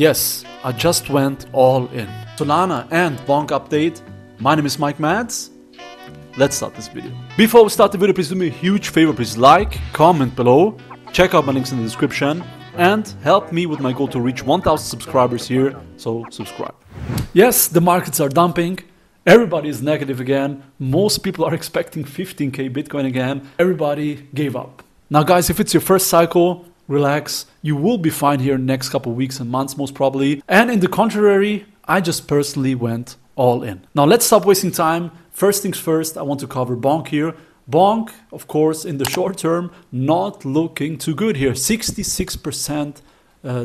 Yes, I just went all in. Solana and BONK update. My name is mikemadz. Let's start this video. Before we start the video, please do me a huge favor. Please like, comment below, check out my links in the description, and help me with my goal to reach 1,000 subscribers here, so subscribe. Yes, the markets are dumping. Everybody is negative again. Most people are expecting 15k Bitcoin again. Everybody gave up. Now guys, if it's your first cycle, relax. You will be fine here in the next couple of weeks and months most probably. And in the contrary, I just personally went all in. Now let's stop wasting time. First things first, I want to cover BONK here. BONK, of course, in the short term, not looking too good here. 66%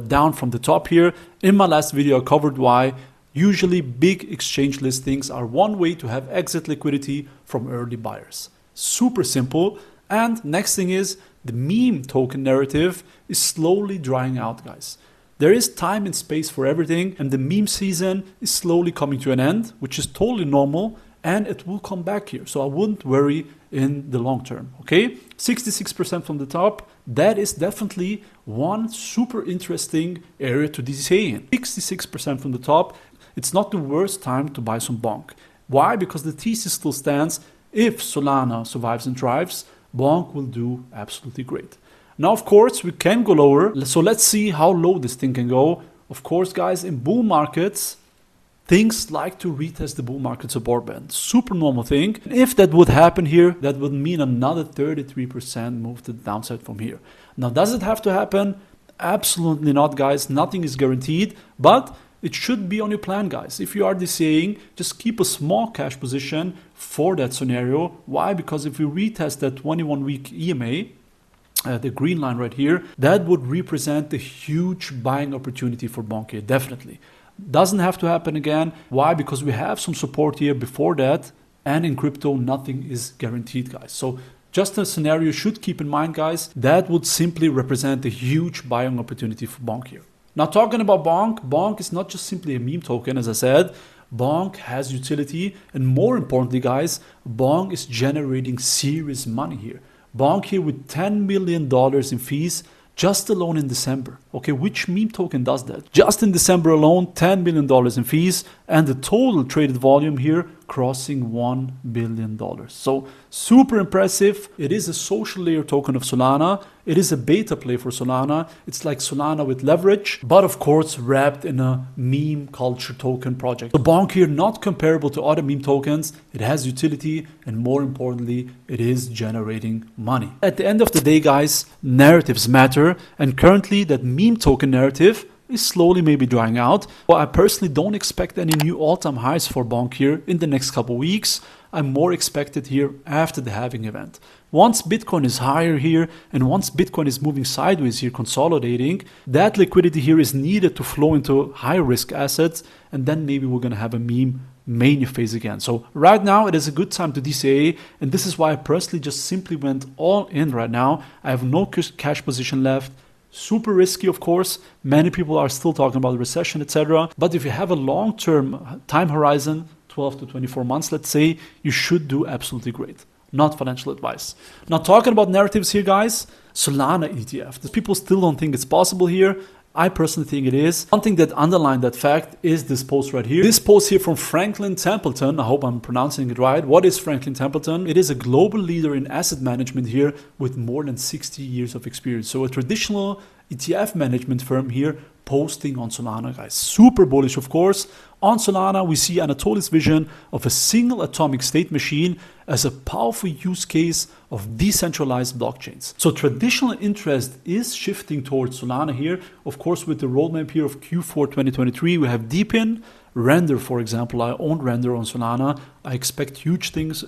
down from the top here. In my last video, I covered why. Usually big exchange listings are one way to have exit liquidity from early buyers. Super simple. And next thing is the meme token narrative is slowly drying out, guys. There is time and space for everything, and the meme season is slowly coming to an end, which is totally normal, and it will come back here. So I wouldn't worry in the long term, okay? 66% from the top, that is definitely one super interesting area to DCA in. 66% from the top, it's not the worst time to buy some BONK. Why? Because the thesis still stands. If Solana survives and thrives, BONK will do absolutely great. Now, of course, we can go lower. So let's see how low this thing can go. Of course, guys, in bull markets, things like to retest the bull market support band. Super normal thing. If that would happen here, that would mean another 33% move to the downside from here. Now, does it have to happen? Absolutely not, guys. Nothing is guaranteed, but it should be on your plan, guys. If you are DCAing, just keep a small cash position for that scenario. Why? Because if we retest that 21-week EMA, the green line right here, that would represent a huge buying opportunity for BONK here, definitely. Doesn't have to happen again. Why? Because we have some support here before that, and in crypto, nothing is guaranteed, guys. So just a scenario you should keep in mind, guys. That would simply represent a huge buying opportunity for BONK here. Now talking about BONK, BONK is not just simply a meme token, as I said. BONK has utility, and more importantly, guys, BONK is generating serious money here. BONK here with $10 million in fees just alone in December. Okay, which meme token does that? Just in December alone, $10 million in fees, and the total traded volume here crossing $1 billion. So super impressive. It is a social layer token of Solana. It is a beta play for Solana. It's like Solana with leverage, but of course wrapped in a meme culture token project. So BONK here not comparable to other meme tokens. It has utility, and more importantly, it is generating money. At the end of the day, guys, narratives matter, and currently that meme token narrative is slowly maybe drying out. Well, I personally don't expect any new all-time highs for BONK here in the next couple weeks. I'm more expected here after the halving event. Once Bitcoin is higher here, and once Bitcoin is moving sideways here, consolidating, that liquidity here is needed to flow into high risk assets, and then maybe we're gonna have a meme mania phase again. So right now it is a good time to DCA, and this is why I personally just simply went all in right now. I have no cash position left. Super risky, of course. Many people are still talking about recession, etc. But if you have a long-term time horizon, 12 to 24 months, let's say, you should do absolutely great. Not financial advice. Now, talking about narratives here, guys, Solana ETF. The people still don't think it's possible here. I personally think it is. One thing that underlined that fact is this post right here. This post here from Franklin Templeton. I hope I'm pronouncing it right. What is Franklin Templeton? It is a global leader in asset management here with more than 60 years of experience. So a traditional ETF management firm here posting on Solana, guys. Super bullish, of course. On Solana, we see Anatoly's vision of a single atomic state machine as a powerful use case of decentralized blockchains. So traditional interest is shifting towards Solana here. Of course, with the roadmap here of Q4 2023, we have Deepin, Render, for example. I own Render on Solana. I expect huge things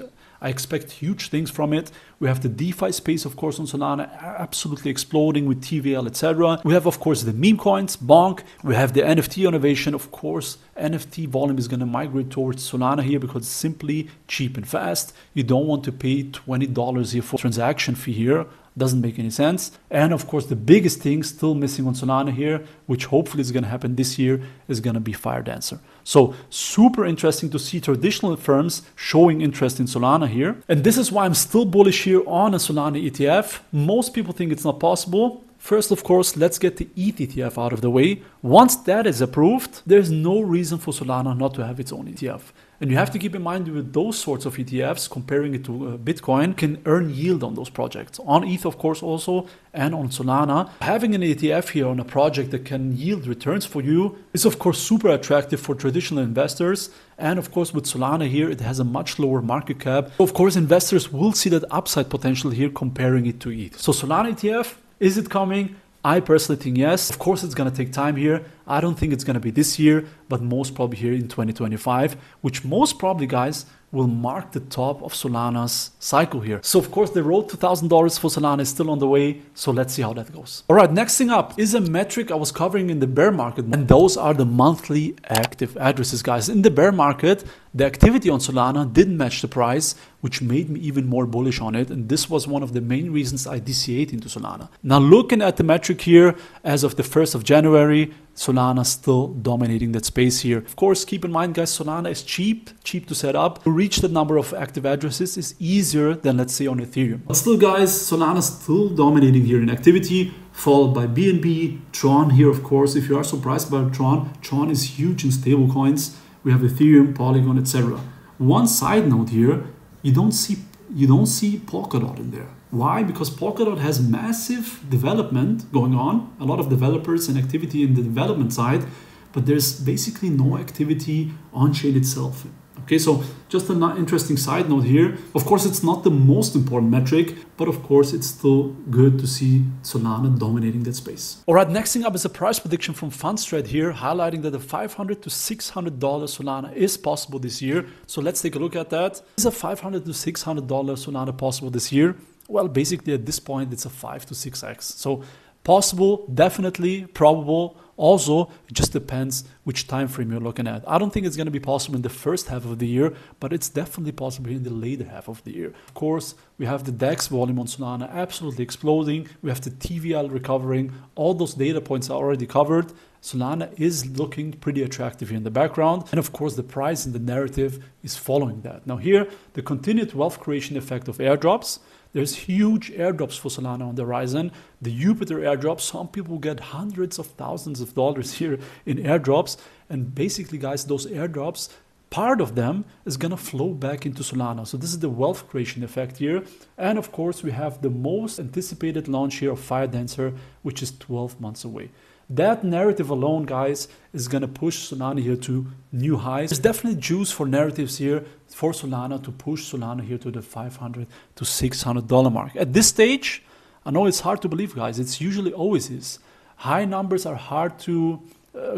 from it. We have the DeFi space, of course, on Solana, absolutely exploding with TVL, etc. We have, of course, the meme coins, BONK. We have the NFT innovation. Of course, NFT volume is going to migrate towards Solana here because it's simply cheap and fast. You don't want to pay $20 here for transaction fee here. Doesn't make any sense. And of course, the biggest thing still missing on Solana here, which hopefully is going to happen this year, is going to be Fire Dancer. So super interesting to see traditional firms showing interest in Solana here. And this is why I'm still bullish here on a Solana ETF. Most people think it's not possible. first, of course, let's get the ETH ETF out of the way. Once that is approved, there's no reason for Solana not to have its own ETF. And you have to keep in mind with those sorts of ETFs, comparing it to Bitcoin, can earn yield on those projects. On ETH, of course, also, and on Solana. Having an ETF here on a project that can yield returns for you is, of course, super attractive for traditional investors. And of course, with Solana here, it has a much lower market cap. Of course, investors will see that upside potential here comparing it to ETH. So Solana ETF, is it coming? I personally think yes. Of course, it's going to take time here. I don't think it's going to be this year, but most probably here in 2025, which most probably, guys, will mark the top of Solana's cycle here. So of course, the road to $1,000 for Solana is still on the way. So let's see how that goes. All right, next thing up is a metric I was covering in the bear market. And those are the monthly active addresses, guys. In the bear market, the activity on Solana didn't match the price, which made me even more bullish on it. And this was one of the main reasons I DCA'd into Solana. Now, looking at the metric here, as of the 1st of January, Solana still dominating that space here. Of course, keep in mind, guys, Solana is cheap to set up. To reach that number of active addresses is easier than, let's say, on Ethereum. But still, guys, Solana is still dominating here in activity, followed by BNB, Tron here, of course. If you are surprised about Tron is huge in stablecoins. We have Ethereum, Polygon, etc. One side note here, you don't see Polkadot in there. Why? Because Polkadot has massive development going on, a lot of developers and activity in the development side, but there's basically no activity on chain itself. Okay, so just an interesting side note here. Of course, it's not the most important metric, but of course, it's still good to see Solana dominating that space. All right, next thing up is a price prediction from Fundstrat here, highlighting that the $500 to $600 Solana is possible this year. So let's take a look at that. Is a $500 to $600 Solana possible this year? Well, basically at this point, it's a 5 to 6x. So possible, definitely, probable. Also, it just depends which time frame you're looking at. I don't think it's going to be possible in the first half of the year, but it's definitely possible in the later half of the year. Of course, we have the DEX volume on Solana absolutely exploding. We have the TVL recovering. All those data points are already covered. Solana is looking pretty attractive here in the background. And of course, the price and the narrative is following that. Now here, the continued wealth creation effect of airdrops. There's huge airdrops for Solana on the horizon. The Jupiter airdrop, some people get hundreds of thousands of dollars here in airdrops. And basically, guys, those airdrops, part of them is going to flow back into Solana. So this is the wealth creation effect here. And of course, we have the most anticipated launch here of Firedancer, which is 12 months away. That narrative alone, guys, is going to push Solana here to new highs. There's definitely juice for narratives here for Solana to push Solana here to the $500 to $600 mark. At this stage, I know it's hard to believe, guys. It's usually always is. High numbers are hard to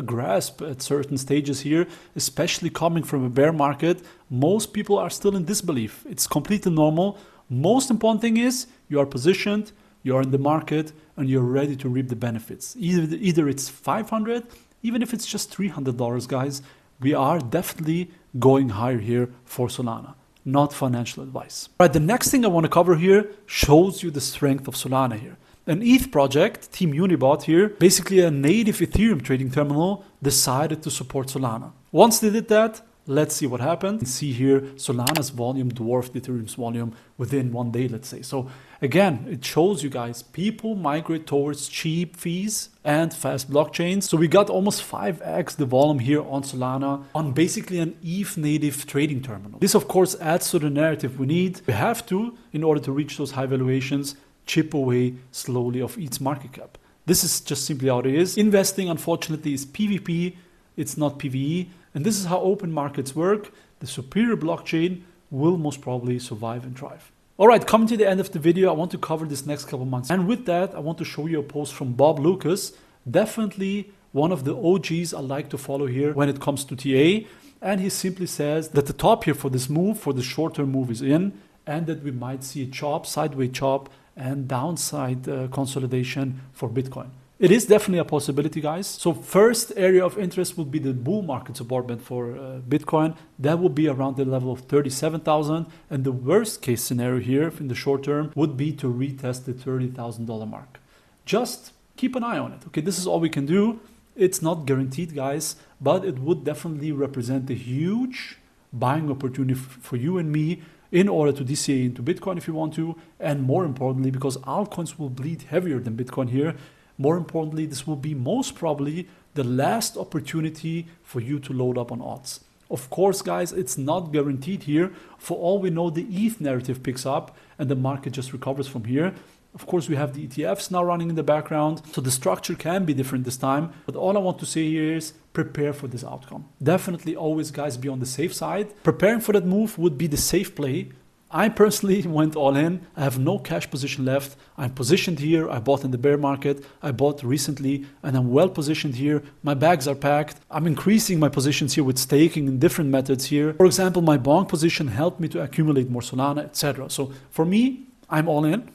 grasp at certain stages here, especially coming from a bear market. Most people are still in disbelief. It's completely normal. Most important thing is you are positioned, you are in the market, and you're ready to reap the benefits. Either it's 500, even if it's just $300, guys, we are definitely going higher here for Solana, not financial advice. All right, the next thing I want to cover here shows you the strength of Solana here. An ETH project, Team Unibot here, basically a native Ethereum trading terminal, decided to support Solana. Once they did that, let's see what happened. You can see here, Solana's volume dwarfed Ethereum's volume within 1 day, let's say. So again, it shows you guys, people migrate towards cheap fees and fast blockchains. So we got almost 5x the volume here on Solana on basically an ETH native trading terminal. This, of course, adds to the narrative we need. We have to, in order to reach those high valuations, chip away slowly of ETH's market cap. This is just simply how it is. Investing, unfortunately, is PvP. It's not PvE. And this is how open markets work. The superior blockchain will most probably survive and thrive. All right, coming to the end of the video, I want to cover this next couple months. And with that, I want to show you a post from Bob Lucas. Definitely one of the OGs I like to follow here when it comes to TA. And he simply says that the top here for this move, for the short-term move is in, and that we might see a chop, sideways chop, and downside consolidation for Bitcoin. It is definitely a possibility, guys. So first area of interest would be the bull market support band for Bitcoin. That would be around the level of 37,000. And the worst case scenario here in the short term would be to retest the $30,000 mark. Just keep an eye on it. Okay, this is all we can do. It's not guaranteed, guys, but it would definitely represent a huge buying opportunity for you and me in order to DCA into Bitcoin if you want to. And more importantly, because altcoins will bleed heavier than Bitcoin here, more importantly, this will be most probably the last opportunity for you to load up on odds. Of course, guys, it's not guaranteed here. For all we know, the ETH narrative picks up and the market just recovers from here. Of course, we have the ETFs now running in the background, so the structure can be different this time. But all I want to say here is prepare for this outcome. Definitely always, guys, be on the safe side. Preparing for that move would be the safe play. I personally went all in. I have no cash position left. I'm positioned here. I bought in the bear market. I bought recently and I'm well positioned here. My bags are packed. I'm increasing my positions here with staking in different methods here. For example, my BONK position helped me to accumulate more Solana, etc. So for me, I'm all in.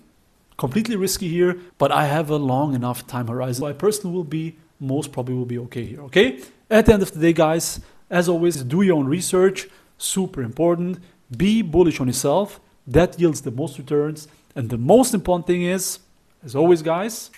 Completely risky here, but I have a long enough time horizon. So I personally will be, most probably will be okay here, okay? At the end of the day, guys, as always, do your own research. Super important. Be bullish on yourself. That yields the most returns. And the most important thing is, as always, guys,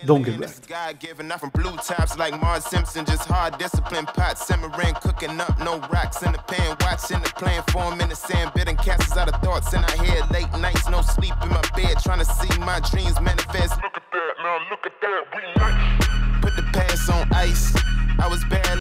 don't get wrecked. Guy giving up from blue tops like Mars Simpson, just hard discipline, pot simmering, cooking up, no rocks in the pan, watching the plane form in the sand, bidding castles out of thoughts in our head, late nights, no sleep in my bed, trying to see my dreams manifest. Look at that, now look at that, we nice. Put the past on ice, I was bad.